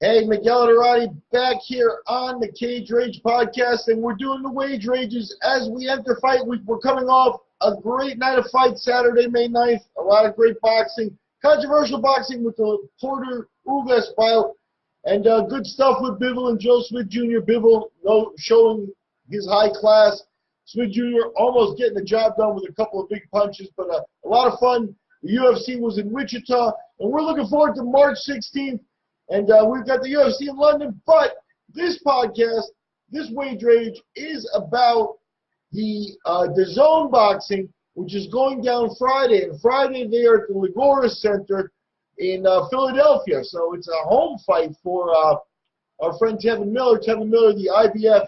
Hey, Miguel Arati back here on the Cage Rage podcast, and we're doing the wage rages as we enter fight week. We're coming off a great night of fights Saturday, May 9th. A lot of great boxing, controversial boxing with the Porter Ugas fight, and good stuff with Bivol and Joe Smith Jr. Bivol showing his high class. Smith Jr. almost getting the job done with a couple of big punches, but a lot of fun. The UFC was in Wichita, and we're looking forward to March 16th. And we've got the UFC in London, but this podcast, this wage rage, is about the DAZN boxing, which is going down Friday. And Friday they are at the Liacouras Center in Philadelphia. So it's a home fight for our friend Tevin Miller. Tevin Miller, the IBF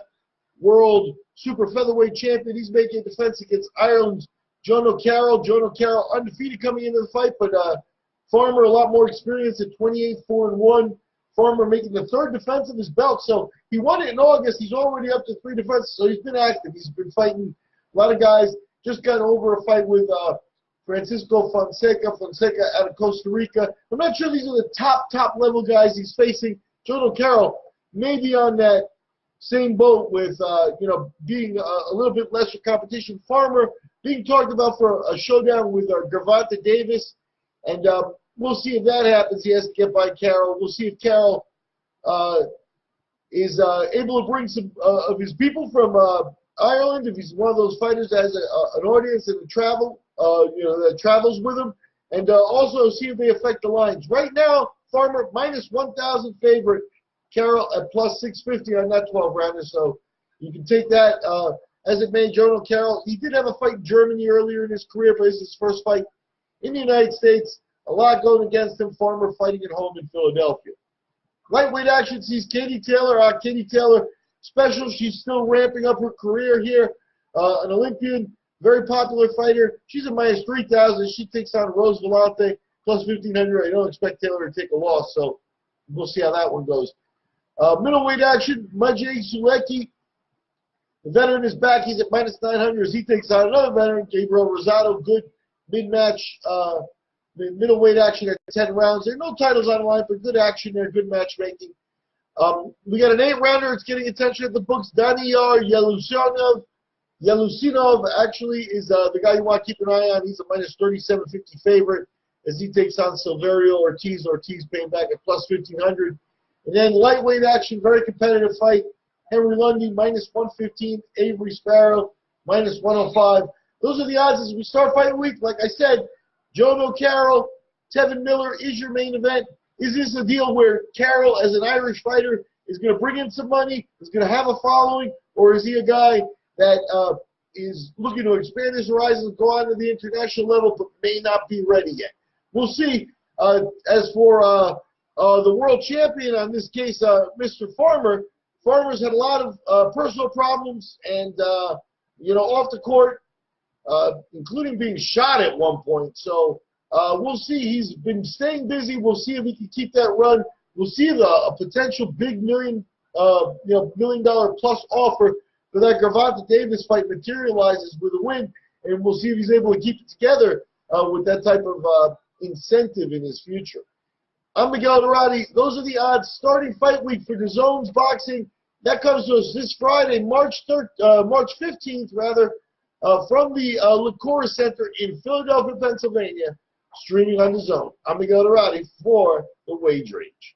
World Super Featherweight Champion. He's making a defense against Ireland's Jono Carroll. Jono Carroll undefeated coming into the fight, but Farmer, a lot more experience at 28-4-1. Farmer making the third defense of his belt. So he won it in August. He's already up to 3 defenses. So he's been active. He's been fighting a lot of guys. Just got over a fight with Francisco Fonseca out of Costa Rica. I'm not sure these are the top level guys he's facing. Jono Carroll may be on that same boat with, being a little bit lesser competition. Farmer being talked about for a showdown with Gervonta Davis. And we'll see if that happens. He has to get by Carroll. We'll see if Carroll is able to bring some of his people from Ireland, if he's one of those fighters that has an audience and that travels with him, and also see if they affect the lines. Right now, Farmer minus 1,000 favorite, Carroll at plus 650 on that 12-rounder. So you can take that as it may. Jono Carroll, he did have a fight in Germany earlier in his career, but this is his first fight in the United States. A lot going against him. Farmer fighting at home in Philadelphia. Lightweight action sees Katie Taylor. Katie Taylor special. She's still ramping up her career here. An Olympian, very popular fighter. She's a minus 3,000. She takes on Rose Volante plus 1,500. I don't expect Taylor to take a loss, so we'll see how that one goes. Middleweight action. Maciej Sulecki. The veteran is back. He's at minus 900 as he takes on another veteran, Gabriel Rosado. Good mid-match, middleweight action at 10 rounds. There are no titles on the line, but good action there, good matchmaking. We got an 8-rounder. It's getting attention at the books. Daniyar Yeleussinov actually is the guy you want to keep an eye on. He's a minus 37.50 favorite as he takes on Silverio Ortiz. Ortiz paying back at plus 1,500. And then lightweight action, very competitive fight. Henry Lundy, minus 115. Avery Sparrow, minus 105. Those are the odds as we start fight week. Like I said, Jono Carroll, Tevin Miller is your main event. Is this a deal where Carroll, as an Irish fighter, is going to bring in some money, is going to have a following, or is he a guy that is looking to expand his horizons, go on to the international level, but may not be ready yet? We'll see. As for the world champion, on this case, Mr. Farmer, Farmer's had a lot of personal problems and, off the court, including being shot at one point. So we'll see. He's been staying busy. We'll see if he can keep that run. We'll see if a potential big $1 million plus offer for that Gervonta Davis fight materializes with a win, and we'll see if he's able to keep it together with that type of incentive in his future. I'm Miguel Arati. Those are the odds. Starting fight week for DAZN's boxing. That comes to us this Friday, March 15th, from the Liacouras Center in Philadelphia, Pennsylvania, streaming on DAZN. I'm Miguel Arati for the Wage Rage.